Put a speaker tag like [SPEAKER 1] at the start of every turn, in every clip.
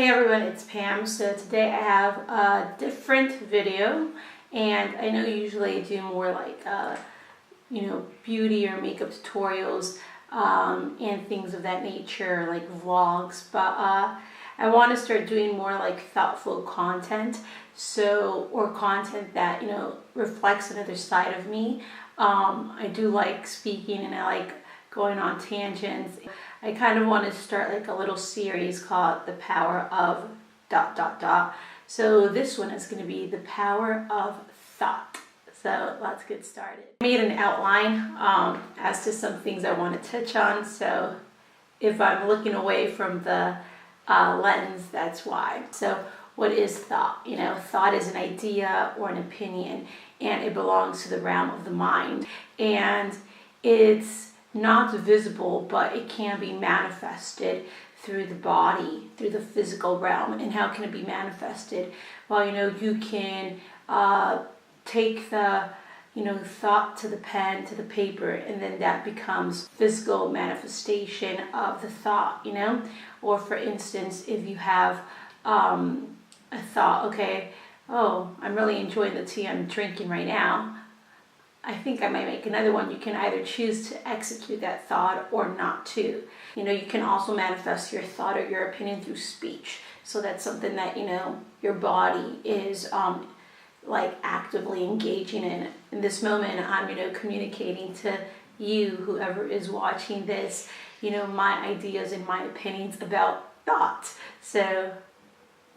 [SPEAKER 1] Hey everyone, it's Pam. So today I have a different video, and I know usually I do more like beauty or makeup tutorials and things of that nature, like vlogs, but I want to start doing more like thoughtful content, or content that reflects another side of me. I do like speaking, and I like going on tangents. I kind of want to start like a little series called The Power of ... So this one is going to be The Power of Thought. So let's get started. I made an outline as to some things I want to touch on. So if I'm looking away from the lens, that's why. So what is thought? Thought is an idea or an opinion, and it belongs to the realm of the mind. And it's not visible, but it can be manifested through the body, through the physical realm. And how can it be manifested? Well, you can take the thought to the pen, to the paper, and then that becomes physical manifestation of the thought. Or for instance, if you have a thought, okay, oh, I'm really enjoying the tea I'm drinking right now, I think I might make another one. You can either choose to execute that thought or not to. You can also manifest your thought or your opinion through speech. So that's something that, your body is like actively engaging in. In this moment, I'm, communicating to you, whoever is watching this, my ideas and my opinions about thought. So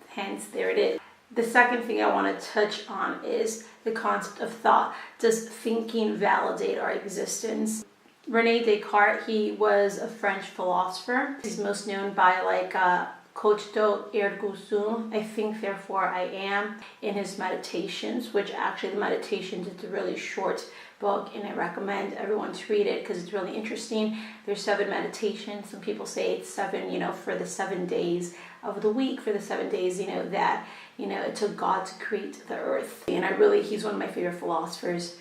[SPEAKER 1] hence, there it is. The second thing I want to touch on is the concept of thought. Does thinking validate our existence? Rene Descartes, he was a French philosopher. He's most known by cogito ergo sum, I think therefore I am, in his meditations, which actually the meditations is a really short book, and I recommend everyone to read it because it's really interesting. There's 7 meditations. Some people say it's 7, for the 7 days of the week, for the 7 days, that it took God to create the earth. And he's one of my favorite philosophers.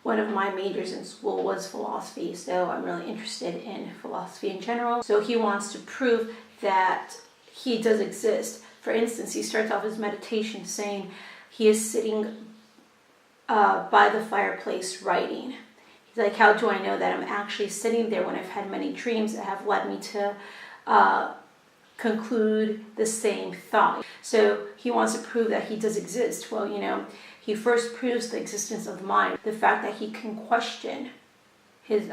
[SPEAKER 1] One of my majors in school was philosophy, so I'm really interested in philosophy in general. So he wants to prove that he does exist. For instance, he starts off his meditation saying he is sitting by the fireplace writing. He's like, how do I know that I'm actually sitting there when I've had many dreams that have led me to conclude the same thought? So he wants to prove that he does exist. Well, he first proves the existence of the mind. The fact that he can question his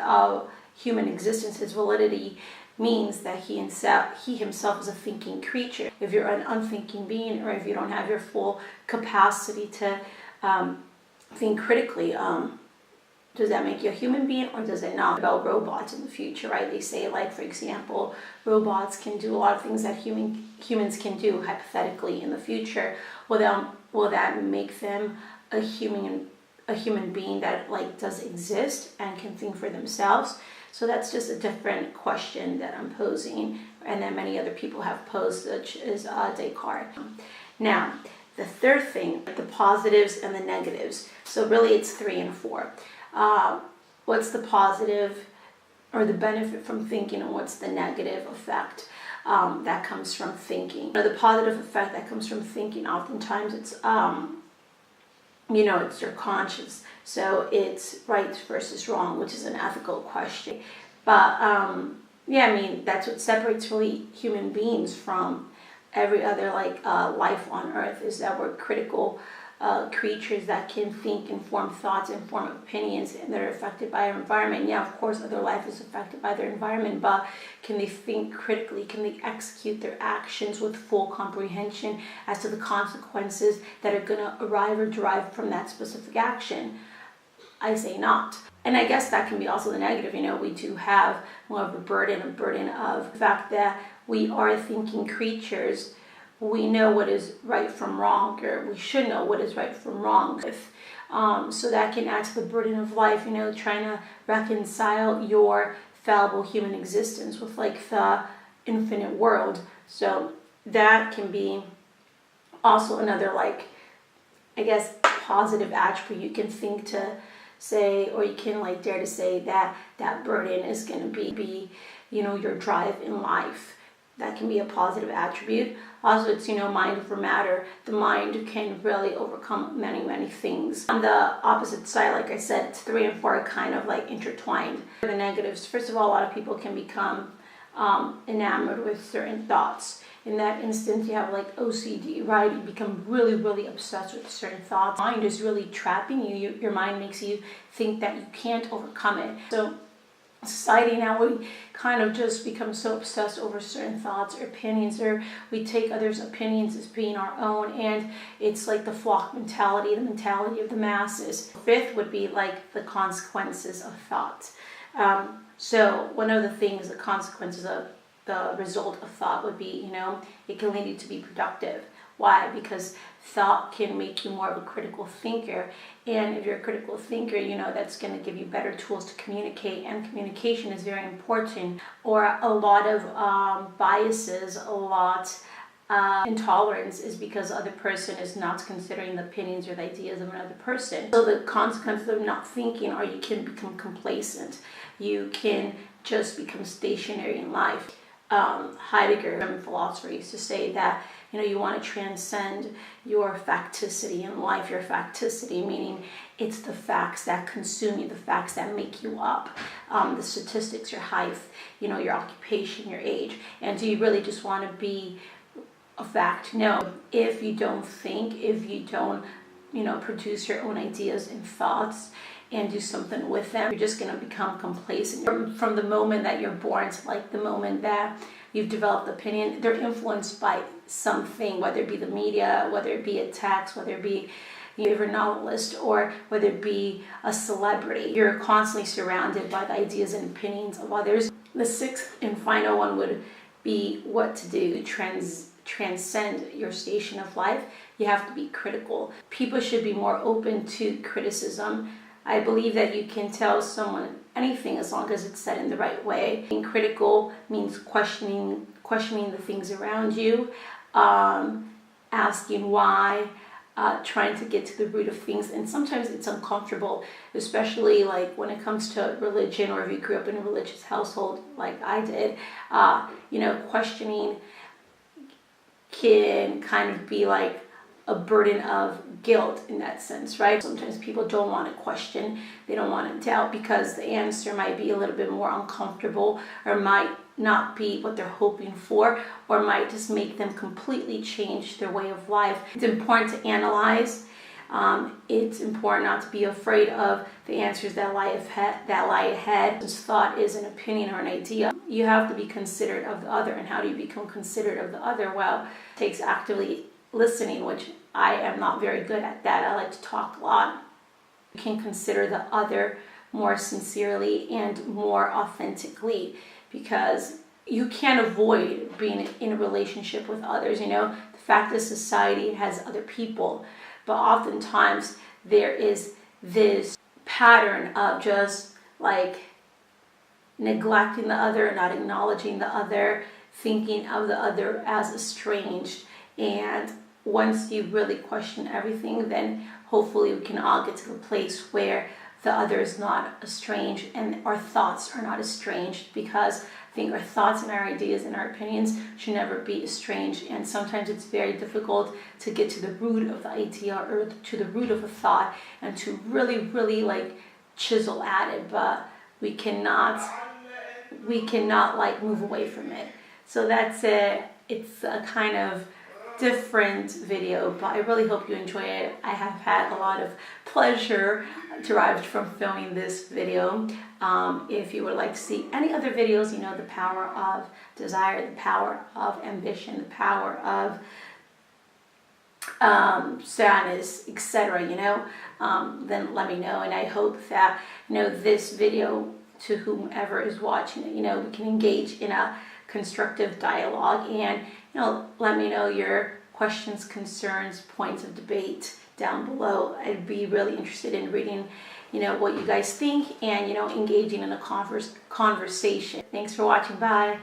[SPEAKER 1] human existence, his validity, means that he himself is a thinking creature. If you're an unthinking being, or if you don't have your full capacity to think critically, does that make you a human being or does it not? About robots in the future, right? They say, like, for example, robots can do a lot of things that humans can do hypothetically in the future. Will that make them a human being that does exist and can think for themselves? So that's just a different question that I'm posing, and that many other people have posed, which is Descartes. Now, the third thing, the positives and the negatives. So really it's 3 and 4. What's the positive or the benefit from thinking, and what's the negative effect that comes from thinking? The positive effect that comes from thinking, oftentimes it's it's your conscience. So it's right versus wrong, which is an ethical question. But that's what separates really human beings from every other life on earth, is that we're critical creatures that can think and form thoughts and form opinions, and they're affected by our environment. Yeah, of course, other life is affected by their environment, but can they think critically? Can they execute their actions with full comprehension as to the consequences that are going to arrive or derive from that specific action? I say not. And I guess that can be also the negative. We do have more of a burden of the fact that we are thinking creatures. We know what is right from wrong, or we should know what is right from wrong. So that can add to the burden of life, trying to reconcile your fallible human existence with the infinite world. So that can be also another positive attribute you can think to say, or you can dare to say that burden is going to be your drive in life. That can be a positive attribute. Also, it's, mind over matter. The mind can really overcome many, many things. On the opposite side, like I said, it's 3 and 4 are kind of like intertwined. The negatives, first of all, a lot of people can become enamored with certain thoughts. In that instance, you have like OCD, right? You become really, really obsessed with certain thoughts. Mind is really trapping you. Your mind makes you think that you can't overcome it. So society now, we kind of just become so obsessed over certain thoughts or opinions, or we take others' opinions as being our own, and it's like the flock mentality, the mentality of the masses. Fifth would be like the consequences of thought. So one of the things, the consequences of the result of thought would be, it can lead you to be productive. Why? Because thought can make you more of a critical thinker. And if you're a critical thinker, that's going to give you better tools to communicate. And communication is very important. Or a lot of biases, a lot intolerance is because the other person is not considering the opinions or the ideas of another person. So the consequences of not thinking are you can become complacent. You can just become stationary in life. Heidegger, German philosopher, used to say that you want to transcend your facticity in life. Your facticity meaning it's the facts that consume you, the facts that make you up, the statistics, your height, your occupation, your age. And do you really just want to be a fact? No. If you don't think, if you don't produce your own ideas and thoughts and do something with them, you're just going to become complacent. From the moment that you're born to like the moment that you've developed opinion, they're influenced by something, whether it be the media, whether it be a text, whether it be your favorite novelist, or whether it be a celebrity. You're constantly surrounded by the ideas and opinions of others. The sixth and final one would be what to do to transcend your station of life. You have to be critical. People should be more open to criticism. I believe that you can tell someone anything as long as it's said in the right way. Being critical means questioning the things around you, asking why, trying to get to the root of things. And sometimes it's uncomfortable, especially like when it comes to religion, or if you grew up in a religious household like I did. Questioning can kind of be like a burden of guilt in that sense, right? Sometimes people don't want to question, they don't want to doubt, because the answer might be a little bit more uncomfortable, or might not be what they're hoping for, or might just make them completely change their way of life. It's important to analyze. It's important not to be afraid of the answers that lie ahead. Since thought is an opinion or an idea, you have to be considerate of the other. And how do you become considerate of the other? Well, it takes actively listening, which I am not very good at that. I like to talk a lot. You can consider the other more sincerely and more authentically, because you can't avoid being in a relationship with others. The fact that society has other people, but oftentimes there is this pattern of just like neglecting the other, not acknowledging the other, thinking of the other as estranged. And once you really question everything, then hopefully we can all get to the place where the other is not estranged and our thoughts are not estranged, because I think our thoughts and our ideas and our opinions should never be estranged. And sometimes it's very difficult to get to the root of the idea or to the root of a thought and to really, really like chisel at it, but we cannot like move away from it. So that's it. It's a kind of different video, but I really hope you enjoy it. I have had a lot of pleasure derived from filming this video. If you would like to see any other videos, the power of desire, the power of ambition, the power of sadness, etc., then let me know. And I hope that, this video, to whomever is watching it, we can engage in a constructive dialogue, and let me know your questions, concerns, points of debate down below. I'd be really interested in reading what you guys think, and engaging in a conversation. Thanks for watching. Bye.